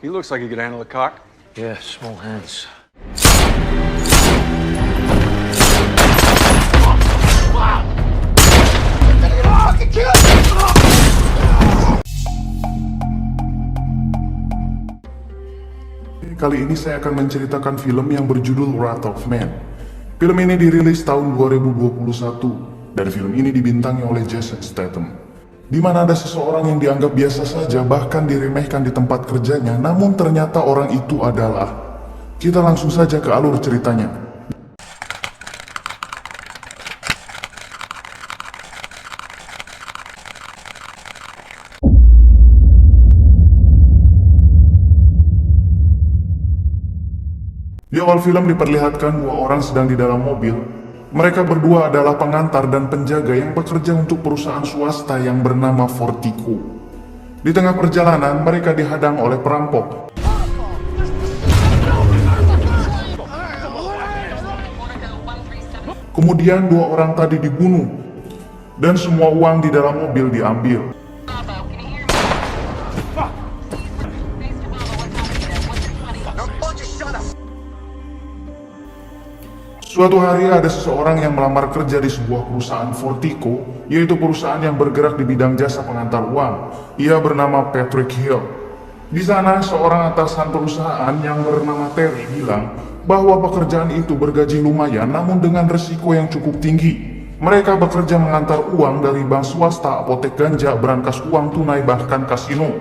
He looks like he could handle a cock. Yeah, small hands. Kali ini saya akan menceritakan film yang berjudul Wrath of Man. Film ini dirilis tahun 2021 dan film ini dibintangi oleh Jason Statham, di mana ada seseorang yang dianggap biasa saja bahkan diremehkan di tempat kerjanya, namun ternyata orang itu adalah... Kita langsung saja ke alur ceritanya. Di awal film diperlihatkan dua orang sedang di dalam mobil. Mereka berdua adalah pengantar dan penjaga yang bekerja untuk perusahaan swasta yang bernama Fortico. Di tengah perjalanan, mereka dihadang oleh perampok. Kemudian dua orang tadi dibunuh, dan semua uang di dalam mobil diambil. Suatu hari ada seseorang yang melamar kerja di sebuah perusahaan Fortico, yaitu perusahaan yang bergerak di bidang jasa pengantar uang. Ia bernama Patrick Hill. Di sana, seorang atasan perusahaan yang bernama Terry bilang bahwa pekerjaan itu bergaji lumayan namun dengan resiko yang cukup tinggi. Mereka bekerja mengantar uang dari bank swasta, apotek ganja, brankas uang tunai, bahkan kasino.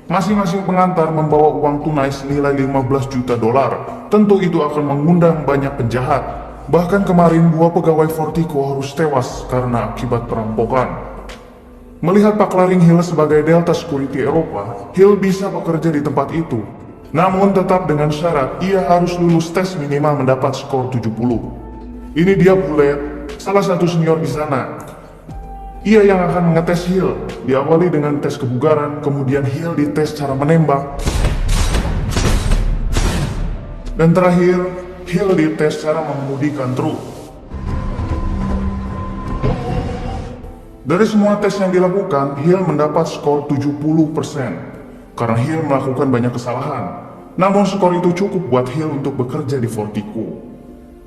Masing-masing pengantar membawa uang tunai senilai 15 juta dolar. Tentu itu akan mengundang banyak penjahat. Bahkan kemarin dua pegawai Fortico harus tewas karena akibat perampokan. Melihat Pak Laring Hill sebagai Delta Security Eropa, Hill bisa bekerja di tempat itu. Namun tetap dengan syarat ia harus lulus tes minimal mendapat skor 70. Ini dia Bullet, salah satu senior di sana. Ia yang akan mengetes Hill. Diawali dengan tes kebugaran, kemudian Hill dites cara menembak. Dan terakhir, Hill dites cara mengemudikan truk. Dari semua tes yang dilakukan, Hill mendapat skor 70%. Karena Hill melakukan banyak kesalahan. Namun skor itu cukup buat Hill untuk bekerja di Fortico.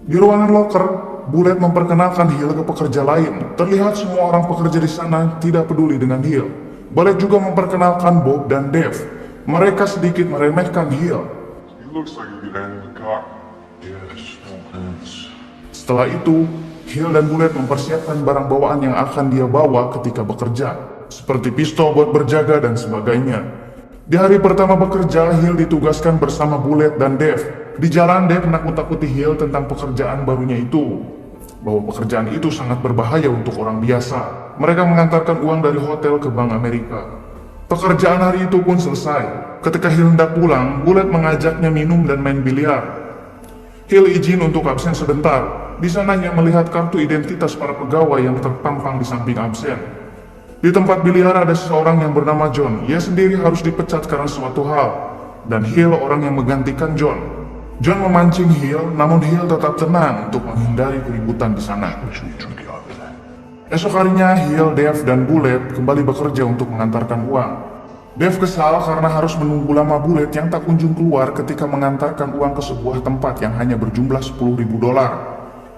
Di ruangan locker, Bullet memperkenalkan Hill ke pekerja lain. Terlihat semua orang pekerja di sana tidak peduli dengan Hill. Bullet juga memperkenalkan Bob dan Dave. Mereka sedikit meremehkan Hill. He looks like he could handle a cock. Yeah, small hands. Setelah itu, Hill dan Bullet mempersiapkan barang bawaan yang akan dia bawa ketika bekerja, seperti pistol buat berjaga dan sebagainya. Di hari pertama bekerja, Hill ditugaskan bersama Bullet dan Dave. Di jalan, Dave menakut-nakuti Hill tentang pekerjaan barunya itu, bahwa pekerjaan itu sangat berbahaya untuk orang biasa. Mereka mengantarkan uang dari hotel ke Bank Amerika. Pekerjaan hari itu pun selesai. Ketika Hill hendak pulang, Bullet mengajaknya minum dan main biliar. Hill izin untuk absen sebentar. Di sana ia melihat kartu identitas para pegawai yang terpampang di samping absen. Di tempat biliar ada seseorang yang bernama John. Ia sendiri harus dipecat karena suatu hal. Dan Hill orang yang menggantikan John. John memancing Hill, namun Hill tetap tenang untuk menghindari keributan di sana. Esok harinya, Hill, Dave, dan Bullet kembali bekerja untuk mengantarkan uang. Dave kesal karena harus menunggu lama Bullet yang tak kunjung keluar ketika mengantarkan uang ke sebuah tempat yang hanya berjumlah 10.000 dolar.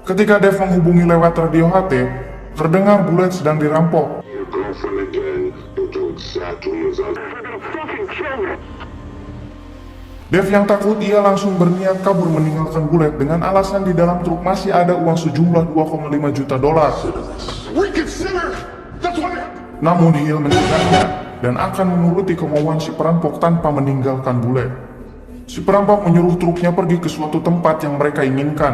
Ketika Dave menghubungi lewat radio HT, terdengar Bullet sedang dirampok. Dave yang takut, ia langsung berniat kabur meninggalkan Bullet dengan alasan di dalam truk masih ada uang sejumlah 2,5 juta dolar. Namun Hill mencegahnya dan akan menuruti kemauan si perampok tanpa meninggalkan Bullet. Si perampok menyuruh truknya pergi ke suatu tempat yang mereka inginkan.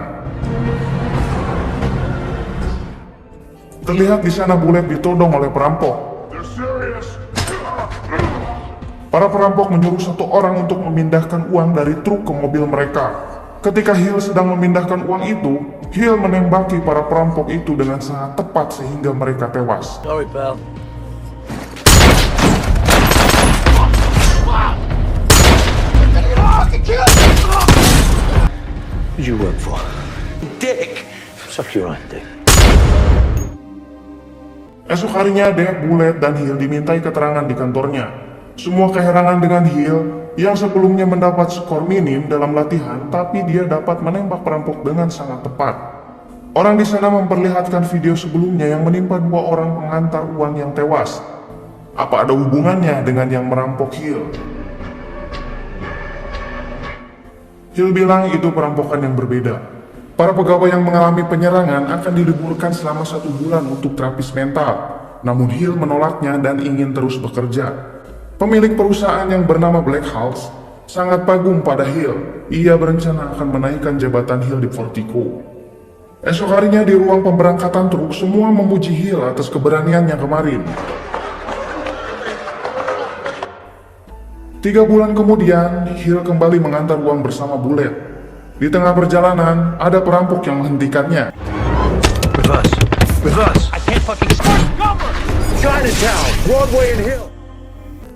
Terlihat di sana Bullet ditodong oleh perampok. Para perampok menyuruh satu orang untuk memindahkan uang dari truk ke mobil mereka. Ketika Hill sedang memindahkan uang itu, Hill menembaki para perampok itu dengan sangat tepat sehingga mereka tewas. Sorry, pal. Who'd you work for? Dick! Suck your own dick. Esok harinya, Dave, Bullet, dan Hill dimintai keterangan di kantornya. Semua keherangan dengan Hill yang sebelumnya mendapat skor minim dalam latihan, tapi dia dapat menembak perampok dengan sangat tepat. Orang di sana memperlihatkan video sebelumnya yang menimpa 2 orang pengantar uang yang tewas. Apa ada hubungannya dengan yang merampok Hill? Hill bilang itu perampokan yang berbeda. Para pegawai yang mengalami penyerangan akan diliburkan selama 1 bulan untuk terapis mental. Namun Hill menolaknya dan ingin terus bekerja. Pemilik perusahaan yang bernama Black House sangat kagum pada Hill. Ia berencana akan menaikkan jabatan Hill di Vertigo. Esok harinya di ruang pemberangkatan truk, semua memuji Hill atas keberaniannya kemarin. 3 bulan kemudian, Hill kembali mengantar uang bersama Bullet. Di tengah perjalanan, ada perampok yang menghentikannya. With us. I can't fucking cover. Chinatown, Broadway and Hill.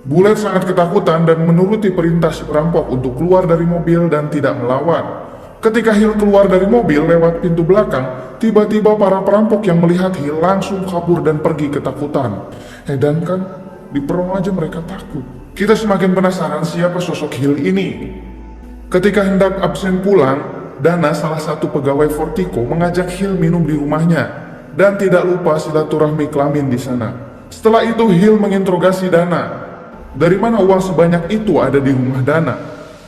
Bullet sangat ketakutan dan menuruti perintah si perampok untuk keluar dari mobil dan tidak melawan. Ketika Hill keluar dari mobil lewat pintu belakang, tiba-tiba para perampok yang melihat Hill langsung kabur dan pergi ketakutan. Dan kan, di peron aja mereka takut. Kita semakin penasaran siapa sosok Hill ini. Ketika hendak absen pulang, Dana, salah satu pegawai Vertigo, mengajak Hill minum di rumahnya dan tidak lupa silaturahmi kelamin di sana. Setelah itu Hill menginterogasi Dana. Dari mana uang sebanyak itu ada di rumah Dana?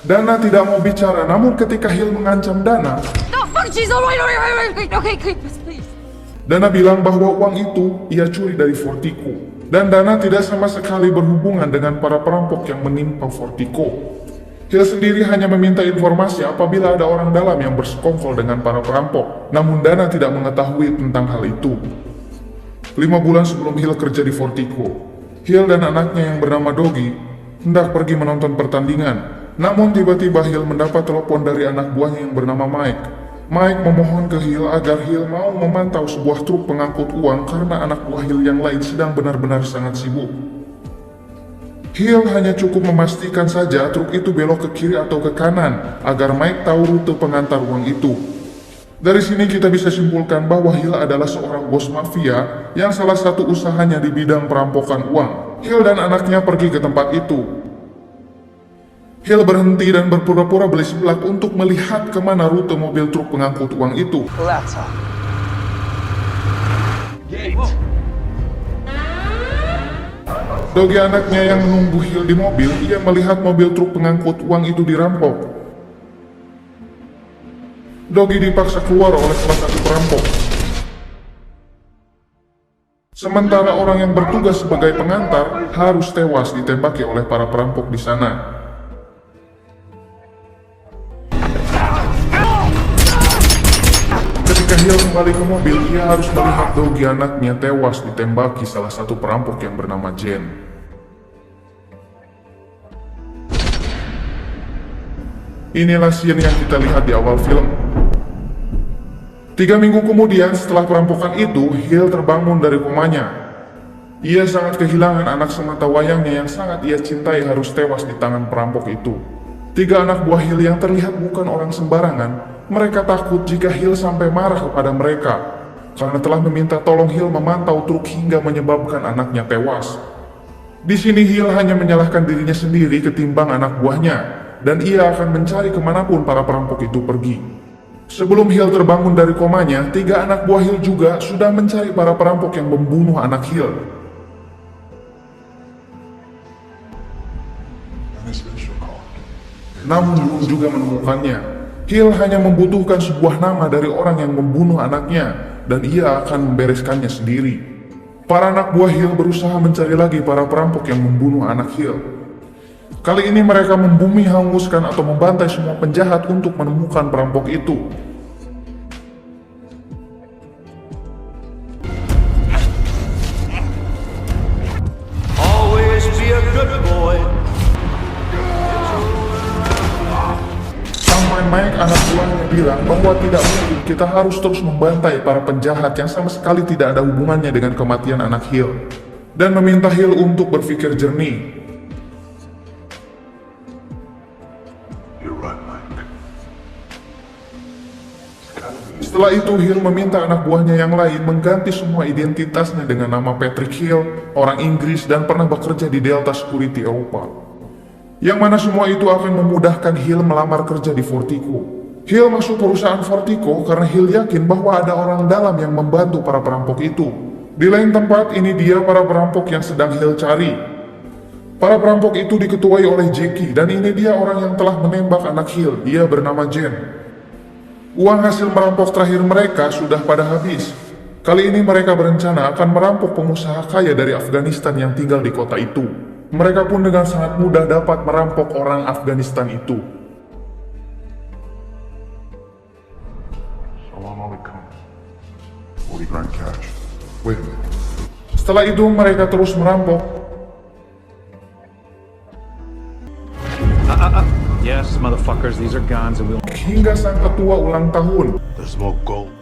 Dana tidak mau bicara, namun ketika Hill mengancam Dana, No, fuck, she's all right. Okay, please. Dana bilang bahwa uang itu ia curi dari Vertigo. Dan Dana tidak sama sekali berhubungan dengan para perampok yang menimpa Vertigo. Hill sendiri hanya meminta informasi apabila ada orang dalam yang bersekongkol dengan para perampok. Namun Dana tidak mengetahui tentang hal itu. 5 bulan sebelum Hill kerja di Vertigo, Hill dan anaknya yang bernama Doggy hendak pergi menonton pertandingan. Namun tiba-tiba Hill mendapat telepon dari anak buahnya yang bernama Mike. Mike memohon ke Hill agar Hill mau memantau sebuah truk pengangkut uang karena anak buah Hill yang lain sedang benar-benar sangat sibuk. Hill hanya cukup memastikan saja truk itu belok ke kiri atau ke kanan agar Mike tahu rute pengantar uang itu. Dari sini kita bisa simpulkan bahwa Hill adalah seorang bos mafia yang salah satu usahanya di bidang perampokan uang. Hill dan anaknya pergi ke tempat itu. Hill berhenti dan berpura-pura beli seblak untuk melihat kemana rute mobil truk pengangkut uang itu. Laptop. Gate. Doggy anaknya yang menunggu Hill di mobil, ia melihat mobil truk pengangkut uang itu dirampok. Doggy dipaksa keluar oleh salah satu perampok. Sementara orang yang bertugas sebagai pengantar harus tewas ditembaki oleh para perampok di sana. Ketika Hill kembali ke mobil, ia harus melihat Doggy anaknya tewas ditembaki salah satu perampok yang bernama Jen. Inilah scene yang kita lihat di awal film. 3 minggu kemudian setelah perampokan itu, Hill terbangun dari komanya. Ia sangat kehilangan anak sematawayangnya yang sangat ia cintai harus tewas di tangan perampok itu. 3 anak buah Hill yang terlihat bukan orang sembarangan. Mereka takut jika Hill sampai marah kepada mereka karena telah meminta tolong Hill memantau truk hingga menyebabkan anaknya tewas. Di sini Hill hanya menyalahkan dirinya sendiri ketimbang anak buahnya, dan ia akan mencari kemanapun para perampok itu pergi. Sebelum Hill terbangun dari komanya, 3 anak buah Hill juga sudah mencari para perampok yang membunuh anak Hill. Namun belum juga menemukannya. Hill hanya membutuhkan sebuah nama dari orang yang membunuh anaknya, dan ia akan membereskannya sendiri. Para anak buah Hill berusaha mencari lagi para perampok yang membunuh anak Hill. Kali ini mereka membumi hanguskan atau membantai semua penjahat untuk menemukan perampok itu. Always be a good boy. Mike anak buahnya bilang bahwa tidak mungkin kita harus terus membantai para penjahat yang sama sekali tidak ada hubungannya dengan kematian anak Hill, dan meminta Hill untuk berpikir jernih. You're right, Mike. It's gotta be Setelah itu, Hill meminta anak buahnya yang lain mengganti semua identitasnya dengan nama Patrick Hill, orang Inggris dan pernah bekerja di Delta Security Eropa. Yang mana semua itu akan memudahkan Hill melamar kerja di Vertigo. Hill masuk perusahaan Vertigo karena Hill yakin bahwa ada orang dalam yang membantu para perampok itu. Di lain tempat, ini dia para perampok yang sedang Hill cari. Para perampok itu diketuai oleh Jackie, dan ini dia orang yang telah menembak anak Hill. Dia bernama Jen. Uang hasil merampok terakhir mereka sudah pada habis. Kali ini mereka berencana akan merampok pengusaha kaya dari Afghanistan yang tinggal di kota itu. Mereka pun dengan sangat mudah dapat merampok orang Afghanistan itu. Assalamualaikum. 40 grand cash. Wait a minute. Setelah itu mereka terus merampok. Yes, motherfuckers, these are guns and we'll... Hingga sang ketua ulang tahun. There's more gold.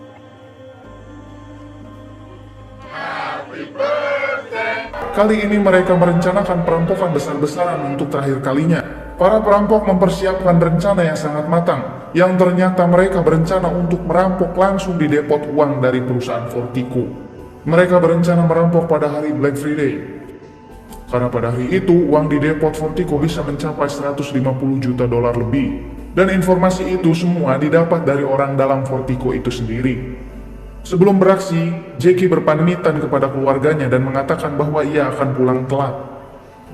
Kali ini mereka merencanakan perampokan besar-besaran untuk terakhir kalinya. Para perampok mempersiapkan rencana yang sangat matang, yang ternyata mereka berencana untuk merampok langsung di depot uang dari perusahaan Vertigo. Mereka berencana merampok pada hari Black Friday. Karena pada hari itu, uang di depot Vertigo bisa mencapai 150 juta dolar lebih. Dan informasi itu semua didapat dari orang dalam Vertigo itu sendiri. Sebelum beraksi, Jackie berpamitan kepada keluarganya dan mengatakan bahwa ia akan pulang telat.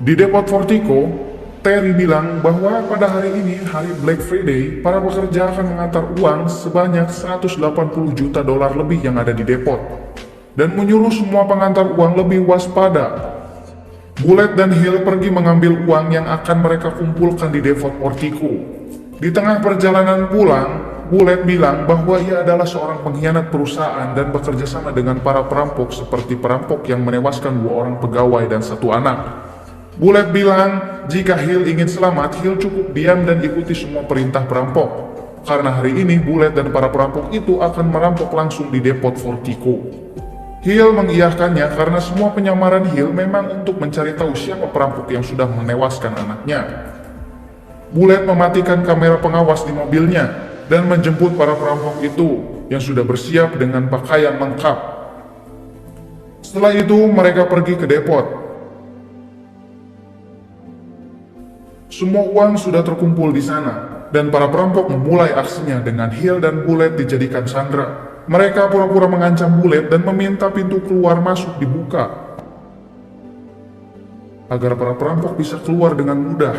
Di depot Vertigo, Terry bilang bahwa pada hari ini, hari Black Friday, para pekerja akan mengantar uang sebanyak 180 juta dolar lebih yang ada di depot. Dan menyuruh semua pengantar uang lebih waspada. Bullet dan Hill pergi mengambil uang yang akan mereka kumpulkan di depot Vertigo. Di tengah perjalanan pulang, Bullet bilang bahwa ia adalah seorang pengkhianat perusahaan dan bekerja sama dengan para perampok seperti perampok yang menewaskan 2 orang pegawai dan 1 anak. Bullet bilang jika Hill ingin selamat, Hill cukup diam dan ikuti semua perintah perampok. Karena hari ini Bullet dan para perampok itu akan merampok langsung di depot Vertigo. Hill mengiyakannya karena semua penyamaran Hill memang untuk mencari tahu siapa perampok yang sudah menewaskan anaknya. Bullet mematikan kamera pengawas di mobilnya dan menjemput para perampok itu yang sudah bersiap dengan pakaian lengkap. Setelah itu mereka pergi ke depot. Semua uang sudah terkumpul di sana dan para perampok memulai aksinya dengan Hill dan Bullet dijadikan sandera. Mereka pura-pura mengancam Bullet dan meminta pintu keluar masuk dibuka agar para perampok bisa keluar dengan mudah,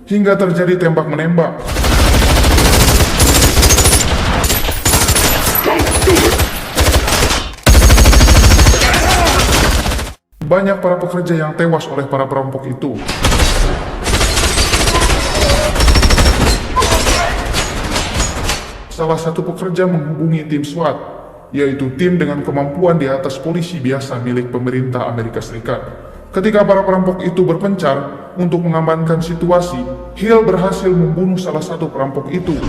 hingga terjadi tembak-menembak. Banyak para pekerja yang tewas oleh para perampok itu. Salah satu pekerja menghubungi tim SWAT, yaitu tim dengan kemampuan di atas polisi biasa milik pemerintah Amerika Serikat. Ketika para perampok itu berpencar untuk mengamankan situasi, Hill berhasil membunuh salah satu perampok itu.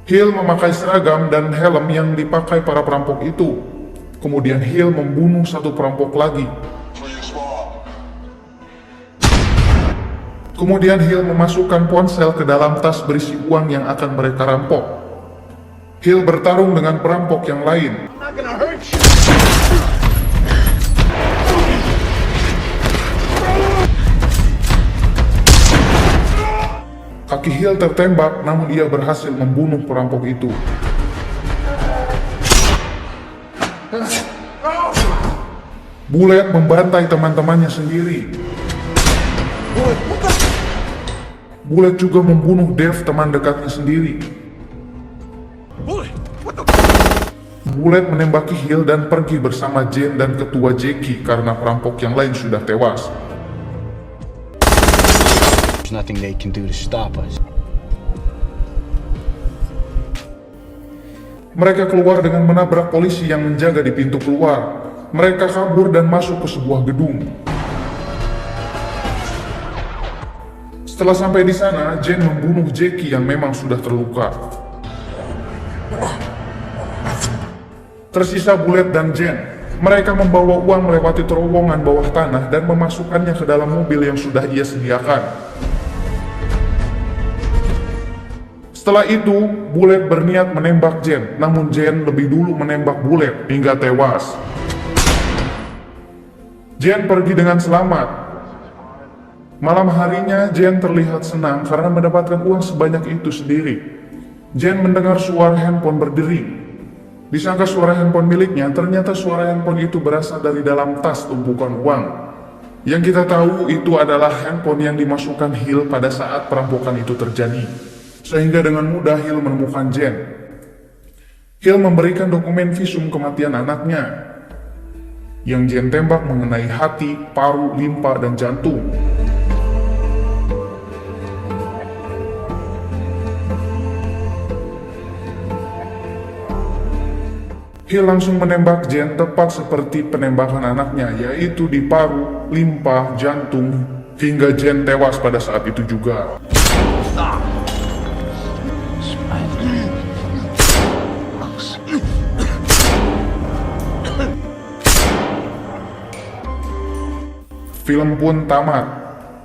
Hill memakai seragam dan helm yang dipakai para perampok itu. Kemudian Hill membunuh satu perampok lagi. Kemudian Hill memasukkan ponsel ke dalam tas berisi uang yang akan mereka rampok. Hill bertarung dengan perampok yang lain. Kaki Hill tertembak, namun ia berhasil membunuh perampok itu. Bullet membantai teman-temannya sendiri. Bullet juga membunuh Dave, teman dekatnya sendiri. Bullet menembaki Hill dan pergi bersama Jane dan ketua Jackie karena perampok yang lain sudah tewas. There's nothing they can do to stop us. Mereka keluar dengan menabrak polisi yang menjaga di pintu keluar. Mereka kabur dan masuk ke sebuah gedung. Setelah sampai di sana, Jane membunuh Jackie yang memang sudah terluka. Tersisa Bullet dan Jane. Mereka membawa uang melewati terowongan bawah tanah dan memasukkannya ke dalam mobil yang sudah ia sediakan. Setelah itu, Bullet berniat menembak Jen, namun Jen lebih dulu menembak Bullet hingga tewas. Jen pergi dengan selamat. Malam harinya, Jen terlihat senang karena mendapatkan uang sebanyak itu sendiri. Jen mendengar suara handphone berdering. Disangka suara handphone miliknya, ternyata suara handphone itu berasal dari dalam tas tumpukan uang. Yang kita tahu itu adalah handphone yang dimasukkan Hill pada saat perampokan itu terjadi. Sehingga dengan mudah Hill menemukan Jen. Hill memberikan dokumen visum kematian anaknya, yang Jen tembak mengenai hati, paru, limpa, dan jantung. Hill langsung menembak Jen tepat seperti penembakan anaknya, yaitu di paru, limpa, jantung, hingga Jen tewas pada saat itu juga. Film pun tamat.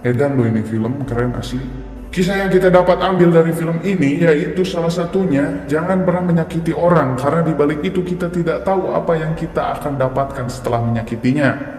Edan loh ini film, keren asli. Kisah yang kita dapat ambil dari film ini yaitu salah satunya, jangan pernah menyakiti orang, karena di balik itu kita tidak tahu apa yang kita akan dapatkan setelah menyakitinya.